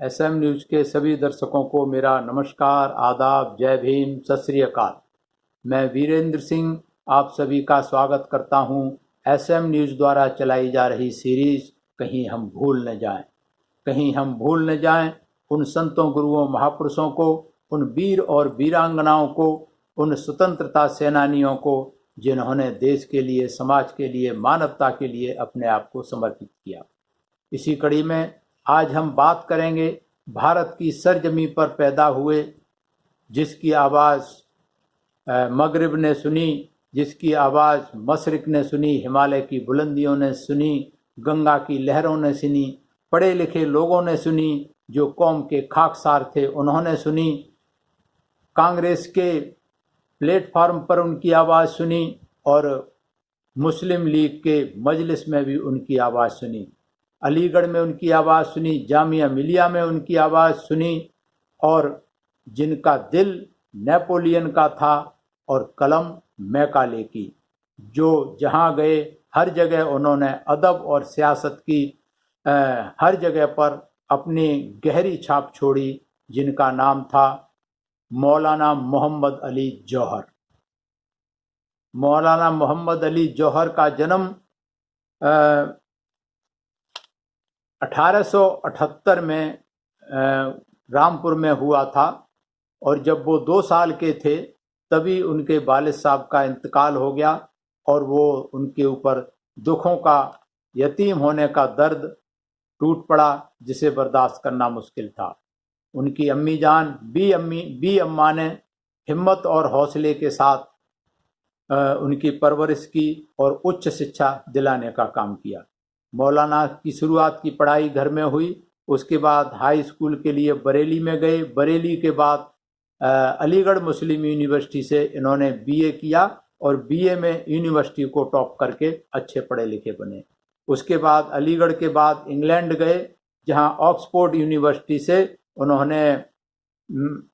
SM news के सभी दर्शकों को मेरा नमस्कार, आदाब, जय भीम, सत श्री अकाल। मैं वीरेंद्र सिंह आप सभी का स्वागत करता हूं एसएम न्यूज़ द्वारा चलाई जा रही सीरीज कहीं हम भूल न जाएं। कहीं हम भूल न जाएं उन संतों, गुरुओं, महापुरुषों को, उन वीर और वीरांगनाओं को, उन स्वतंत्रता सेनानियों को जिन्होंने देश के लिए, समाज के लिए, मानवता के लिए अपने आप को समर्पित किया। इसी कड़ी में आज हम बात करेंगे भारत की सरजमी पर पैदा हुए, जिसकी आवाज़ मगरिब ने सुनी, जिसकी आवाज़ मशरिक ने सुनी, हिमालय की बुलंदियों ने सुनी, गंगा की लहरों ने सुनी, पढ़े लिखे लोगों ने सुनी, जो कौम के खाकसार थे उन्होंने सुनी, कांग्रेस के प्लेटफार्म पर उनकी आवाज़ सुनी और मुस्लिम लीग के मजलिस में भी उनकी आवाज़ सुनी, अलीगढ़ में उनकी आवाज़ सुनी, जामिया मिलिया में उनकी आवाज़ सुनी, और जिनका दिल नेपोलियन का था और कलम मैकाले की, जो जहाँ गए हर जगह उन्होंने अदब और सियासत की हर जगह पर अपनी गहरी छाप छोड़ी, जिनका नाम था मौलाना मोहम्मद अली जौहर। मौलाना मोहम्मद अली जौहर का जन्म 1878 में रामपुर में हुआ था, और जब वो 2 साल के थे तभी उनके वालिद साहब का इंतकाल हो गया, और वो उनके ऊपर दुखों का, यतीम होने का दर्द टूट पड़ा, जिसे बर्दाश्त करना मुश्किल था। उनकी अम्मी जान बी अम्मा ने हिम्मत और हौसले के साथ उनकी परवरिश की और उच्च शिक्षा दिलाने का काम किया। मौलाना की शुरुआत की पढ़ाई घर में हुई, उसके बाद हाई स्कूल के लिए बरेली में गए। बरेली के बाद अलीगढ़ मुस्लिम यूनिवर्सिटी से इन्होंने बीए किया, और बीए में यूनिवर्सिटी को टॉप करके अच्छे पढ़े लिखे बने। उसके बाद अलीगढ़ के बाद इंग्लैंड गए, जहां ऑक्सफोर्ड यूनिवर्सिटी से उन्होंने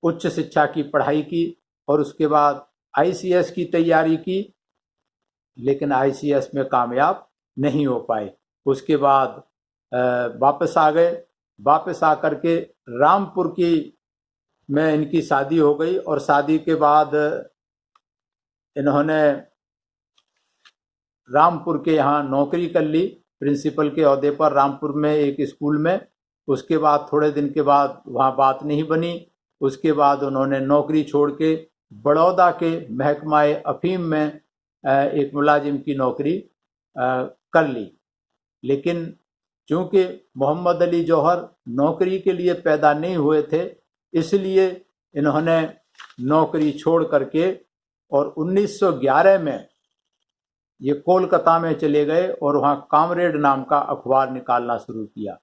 उच्च शिक्षा की पढ़ाई की, और उसके बाद आईसीएस की तैयारी की, लेकिन आईसीएस में कामयाब नहीं हो पाए। उसके बाद वापस आ गए। वापस आकर के रामपुर की में इनकी शादी हो गई, और शादी के बाद इन्होंने रामपुर के यहाँ नौकरी कर ली, प्रिंसिपल के ओहदे पर रामपुर में एक स्कूल में। उसके बाद थोड़े दिन के बाद वहाँ बात नहीं बनी। उसके बाद उन्होंने नौकरी छोड़ के बड़ौदा के महकमाए अफीम में एक मुलाजिम की नौकरी कर ली। लेकिन चूँकि मोहम्मद अली जौहर नौकरी के लिए पैदा नहीं हुए थे, इसलिए इन्होंने नौकरी छोड़ करके और 1911 में ये कोलकाता में चले गए और वहाँ कॉमरेड नाम का अखबार निकालना शुरू किया।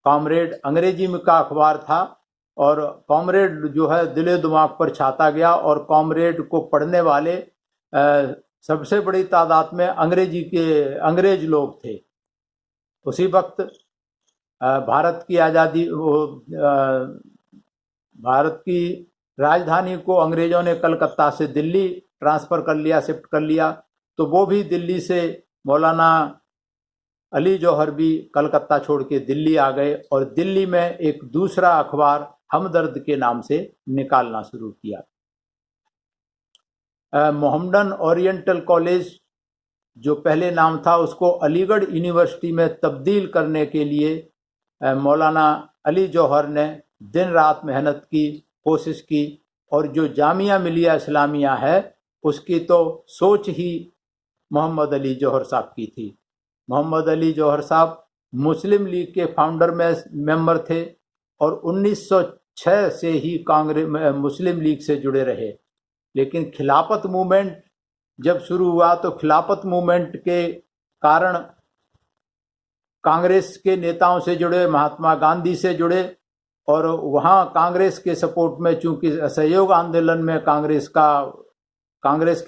कॉमरेड अंग्रेजी में का अखबार था, और कॉमरेड जो है दिले दिमाग पर छाता गया, और कॉमरेड को पढ़ने वाले सबसे बड़ी तादाद में अंग्रेज लोग थे। उसी वक्त भारत की आज़ादी, भारत की राजधानी को अंग्रेजों ने कलकत्ता से दिल्ली ट्रांसफ़र कर लिया, शिफ्ट कर लिया। तो वो भी दिल्ली से मौलाना अली जौहर भी कलकत्ता छोड़ के दिल्ली आ गए, और दिल्ली में एक दूसरा अखबार हमदर्द के नाम से निकालना शुरू किया। मोहम्मदन ओरिएंटल कॉलेज जो पहले नाम था, उसको अलीगढ़ यूनिवर्सिटी में तब्दील करने के लिए मौलाना अली जौहर ने दिन रात मेहनत की, कोशिश की, और जो जामिया मिलिया इस्लामिया है उसकी तो सोच ही मोहम्मद अली जौहर साहब की थी। मोहम्मद अली जौहर साहब मुस्लिम लीग के फाउंडर में मेंबर थे, और 1906 से ही कांग्रेस मुस्लिम लीग से जुड़े रहे। लेकिन खिलाफत मूवमेंट जब शुरू हुआ तो खिलाफत मूवमेंट के कारण कांग्रेस के नेताओं से जुड़े, महात्मा गांधी से जुड़े, और वहाँ कांग्रेस के सपोर्ट में, चूंकि असहयोग आंदोलन में कांग्रेस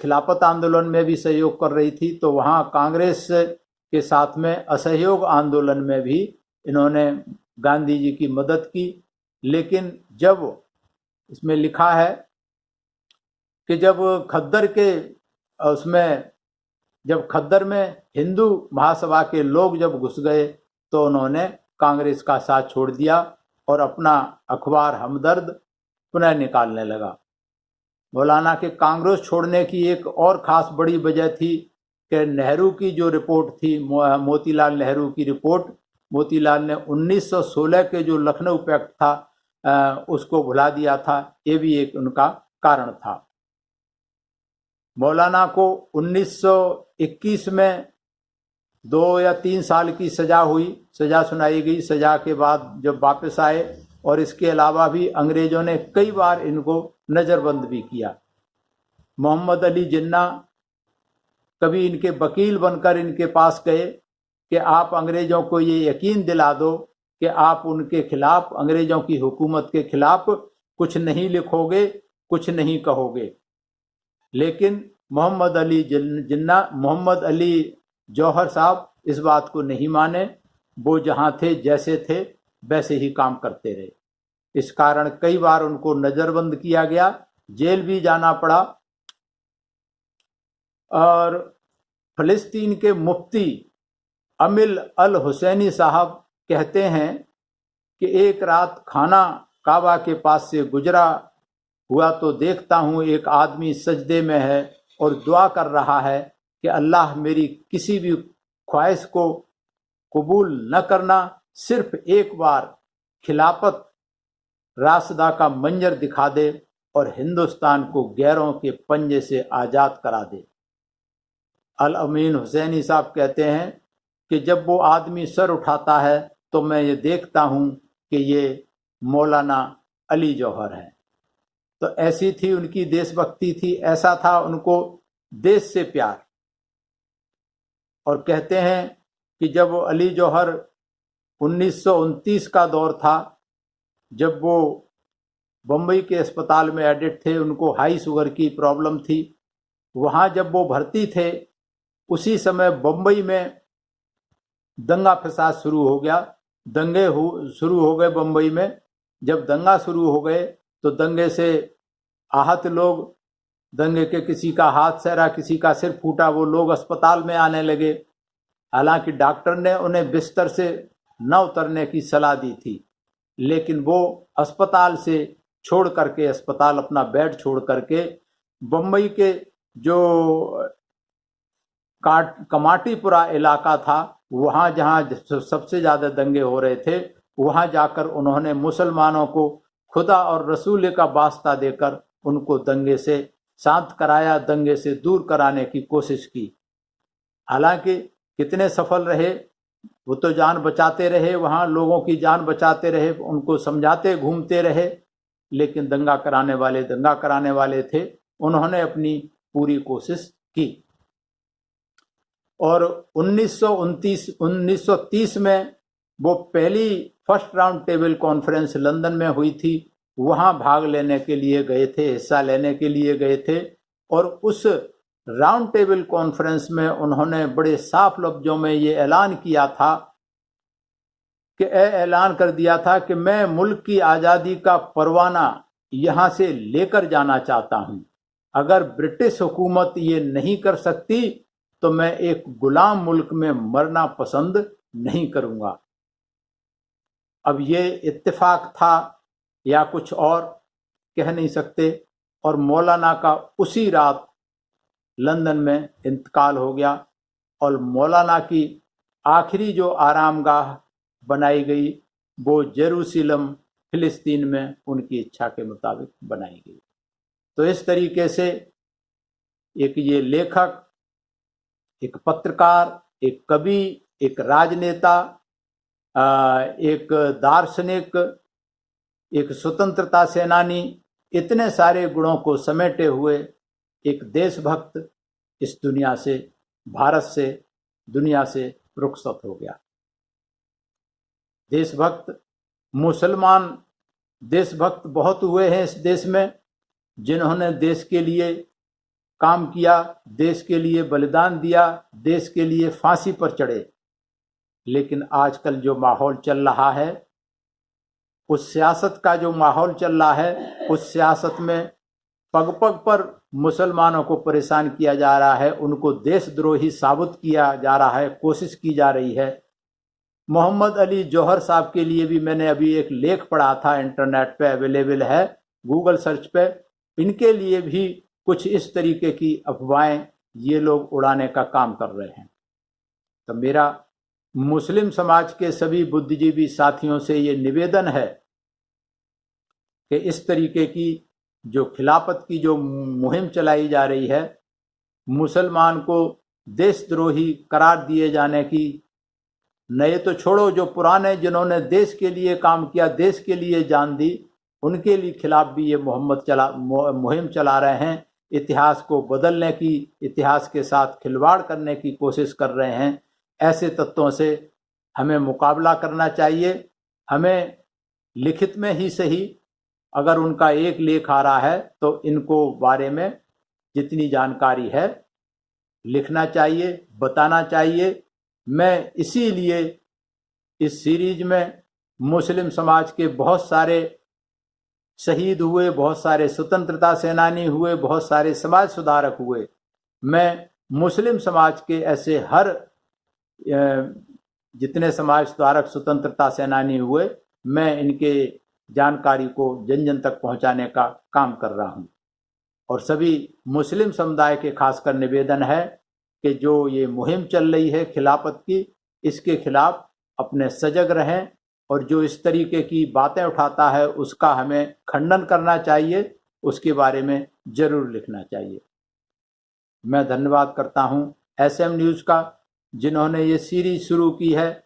खिलाफत आंदोलन में भी सहयोग कर रही थी, तो वहाँ कांग्रेस के साथ में असहयोग आंदोलन में भी इन्होंने गांधी जी की मदद की। लेकिन जब इसमें लिखा है कि जब खद्दर में हिंदू महासभा के लोग जब घुस गए, तो उन्होंने कांग्रेस का साथ छोड़ दिया, और अपना अखबार हमदर्द पुनः निकालने लगा। मौलाना के कांग्रेस छोड़ने की एक और खास बड़ी वजह थी कि नेहरू की जो रिपोर्ट थी, मोतीलाल नेहरू की रिपोर्ट, मोतीलाल ने 1916 के जो लखनऊ पैक्ट था उसको भुला दिया था। ये भी एक उनका कारण था। मौलाना को 1921 में 2 या 3 साल की सजा सुनाई गई। सजा के बाद जब वापस आए, और इसके अलावा भी अंग्रेजों ने कई बार इनको नज़रबंद भी किया। मोहम्मद अली जिन्ना कभी इनके वकील बनकर इनके पास गए कि आप अंग्रेजों को ये यकीन दिला दो कि आप उनके खिलाफ, अंग्रेजों की हुकूमत के खिलाफ कुछ नहीं लिखोगे, कुछ नहीं कहोगे। लेकिन मोहम्मद अली जौहर साहब इस बात को नहीं माने। वो जहां थे, जैसे थे, वैसे ही काम करते रहे। इस कारण कई बार उनको नज़रबंद किया गया, जेल भी जाना पड़ा। और फिलिस्तीन के मुफ्ती अमिल अल हुसैनी साहब कहते हैं कि एक रात खाना काबा के पास से गुजरा हुआ तो देखता हूँ एक आदमी सजदे में है और दुआ कर रहा है कि अल्लाह मेरी किसी भी ख्वाहिश को कबूल न करना, सिर्फ एक बार खिलाफत राशदा का मंजर दिखा दे और हिंदुस्तान को गैरों के पंजे से आज़ाद करा दे। अल अमीन हुसैनी साहब कहते हैं कि जब वो आदमी सर उठाता है तो मैं ये देखता हूँ कि ये मौलाना अली जौहर है। तो ऐसी थी उनकी देशभक्ति थी, ऐसा था उनको देश से प्यार। और कहते हैं कि जब वो अली जौहर 1929 का दौर था, जब वो बम्बई के अस्पताल में एडिट थे, उनको हाई शुगर की प्रॉब्लम थी। वहाँ जब वो भर्ती थे, उसी समय बम्बई में दंगा फसाद शुरू हो गया। दंगे शुरू हो गए बम्बई में। जब दंगा शुरू हो गए तो दंगे से आहत लोग, दंगे के किसी का हाथ सहरा, किसी का सिर फूटा, वो लोग अस्पताल में आने लगे। हालांकि डॉक्टर ने उन्हें बिस्तर से न उतरने की सलाह दी थी, लेकिन वो अस्पताल से छोड़ करके, अस्पताल अपना बेड छोड़ करके बम्बई के जो कमाटीपुरा इलाका था, वहाँ जहाँ सबसे ज़्यादा दंगे हो रहे थे, वहाँ जाकर उन्होंने मुसलमानों को खुदा और रसूल का वास्ता देकर उनको दंगे से शांत कराया, दंगे से दूर कराने की कोशिश की। हालांकि कितने सफल रहे, वो तो जान बचाते रहे, वहाँ लोगों की जान बचाते रहे, उनको समझाते घूमते रहे, लेकिन दंगा कराने वाले थे। उन्होंने अपनी पूरी कोशिश की। और 1930 में वो पहली first round table conference London में हुई थी। वहाँ भाग लेने के लिए गए थे, हिस्सा लेने के लिए गए थे। और उस राउंड टेबल कॉन्फ्रेंस में उन्होंने बड़े साफ लफ्जों में ये ऐलान किया था कि ऐलान कर दिया था कि मैं मुल्क की आज़ादी का परवाना यहाँ से लेकर जाना चाहता हूँ। अगर ब्रिटिश हुकूमत ये नहीं कर सकती तो मैं एक गुलाम मुल्क में मरना पसंद नहीं करूँगा। अब ये इत्तेफाक था या कुछ और कह नहीं सकते। और मौलाना का उसी रात लंदन में इंतकाल हो गया। और मौलाना की आखिरी जो आरामगाह बनाई गई वो जेरूसलम फिलिस्तीन में उनकी इच्छा के मुताबिक बनाई गई। तो इस तरीके से एक ये लेखक, एक पत्रकार, एक कवि, एक राजनेता, एक दार्शनिक, एक स्वतंत्रता सेनानी, इतने सारे गुणों को समेटे हुए एक देशभक्त इस दुनिया से, भारत से, दुनिया से रुखसत हो गया। देशभक्त, मुसलमान देशभक्त बहुत हुए हैं इस देश में, जिन्होंने देश के लिए काम किया, देश के लिए बलिदान दिया, देश के लिए फांसी पर चढ़े। लेकिन आजकल जो माहौल चल रहा है, उस सियासत का जो माहौल चल रहा है, उस सियासत में पग पग पर मुसलमानों को परेशान किया जा रहा है, उनको देशद्रोही साबित किया जा रहा है, कोशिश की जा रही है। मोहम्मद अली जौहर साहब के लिए भी मैंने अभी एक लेख पढ़ा था, इंटरनेट पे अवेलेबल है, गूगल सर्च पे। इनके लिए भी कुछ इस तरीके की अफवाहें ये लोग उड़ाने का काम कर रहे हैं। तो मेरा मुस्लिम समाज के सभी बुद्धिजीवी साथियों से ये निवेदन है कि इस तरीके की जो खिलाफत की जो मुहिम चलाई जा रही है, मुसलमान को देशद्रोही करार दिए जाने की, नए तो छोड़ो, जो पुराने जिन्होंने देश के लिए काम किया, देश के लिए जान दी, उनके लिए खिलाफ भी ये मुहिम चला रहे हैं। इतिहास को बदलने की, इतिहास के साथ खिलवाड़ करने की कोशिश कर रहे हैं। ऐसे तत्वों से हमें मुकाबला करना चाहिए। हमें लिखित में ही सही, अगर उनका एक लेख आ रहा है तो इनको बारे में जितनी जानकारी है लिखना चाहिए, बताना चाहिए। मैं इसीलिए इस सीरीज में मुस्लिम समाज के बहुत सारे शहीद हुए, बहुत सारे स्वतंत्रता सेनानी हुए, बहुत सारे समाज सुधारक हुए, मैं मुस्लिम समाज के ऐसे हर जितने समाज सुधारक स्वतंत्रता सेनानी हुए, मैं इनके जानकारी को जन जन तक पहुंचाने का काम कर रहा हूं। और सभी मुस्लिम समुदाय के खासकर निवेदन है कि जो ये मुहिम चल रही है खिलाफत की, इसके खिलाफ अपने सजग रहें, और जो इस तरीके की बातें उठाता है उसका हमें खंडन करना चाहिए, उसके बारे में जरूर लिखना चाहिए। मैं धन्यवाद करता हूं एसएम न्यूज़ का, जिन्होंने ये सीरीज शुरू की है।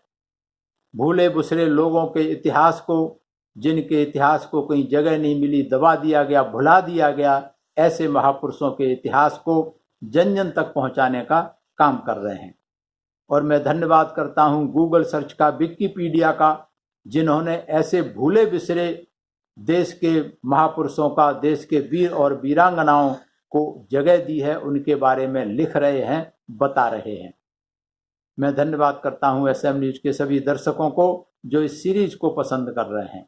भूले बिसरे लोगों के इतिहास को, जिनके इतिहास को कहीं जगह नहीं मिली, दबा दिया गया, भुला दिया गया, ऐसे महापुरुषों के इतिहास को जन जन तक पहुंचाने का काम कर रहे हैं। और मैं धन्यवाद करता हूं गूगल सर्च का, विकिपीडिया का, जिन्होंने ऐसे भूले बिसरे देश के महापुरुषों का, देश के वीर और वीरांगनाओं को जगह दी है, उनके बारे में लिख रहे हैं, बता रहे हैं। मैं धन्यवाद करता हूं एसएम न्यूज के सभी दर्शकों को जो इस सीरीज को पसंद कर रहे हैं।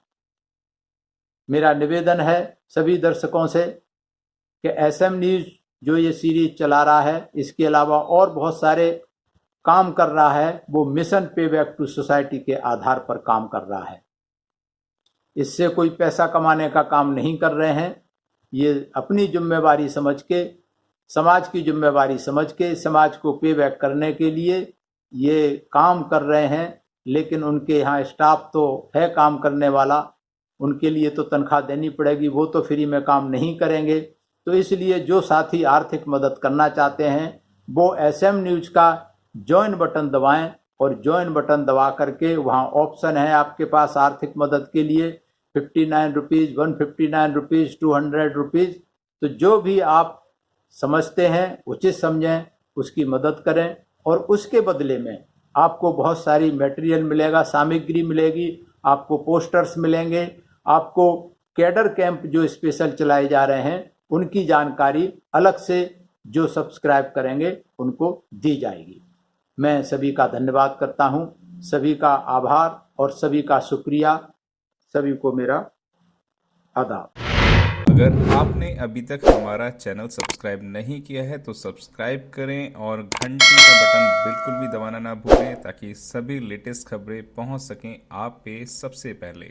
मेरा निवेदन है सभी दर्शकों से कि एसएम न्यूज जो ये सीरीज चला रहा है, इसके अलावा और बहुत सारे काम कर रहा है। वो मिशन पे बैक टू सोसाइटी के आधार पर काम कर रहा है। इससे कोई पैसा कमाने का काम नहीं कर रहे हैं। ये अपनी जिम्मेवारी समझ के, समाज की जिम्मेवारी समझ के, समाज को पे बैक करने के लिए ये काम कर रहे हैं। लेकिन उनके यहाँ स्टाफ तो है काम करने वाला, उनके लिए तो तनख्वाह देनी पड़ेगी, वो तो फ्री में काम नहीं करेंगे। तो इसलिए जो साथी आर्थिक मदद करना चाहते हैं वो एसएम न्यूज का ज्वाइन बटन दबाएं, और ज्वाइन बटन दबा करके वहाँ ऑप्शन है आपके पास आर्थिक मदद के लिए, 59 रुपीज़, 159 रुपीज़, 200 रुपीज़। तो जो भी आप समझते हैं, उचित समझें, उसकी मदद करें। और उसके बदले में आपको बहुत सारी मटेरियल मिलेगा, सामग्री मिलेगी, आपको पोस्टर्स मिलेंगे, आपको कैडर कैंप जो स्पेशल चलाए जा रहे हैं उनकी जानकारी अलग से जो सब्सक्राइब करेंगे उनको दी जाएगी। मैं सभी का धन्यवाद करता हूं, सभी का आभार और सभी का शुक्रिया। सभी को मेरा आदाब। अगर आपने अभी तक हमारा चैनल सब्सक्राइब नहीं किया है तो सब्सक्राइब करें और घंटी का बटन बिल्कुल भी दबाना ना भूलें, ताकि सभी लेटेस्ट खबरें पहुंच सकें आप पे सबसे पहले।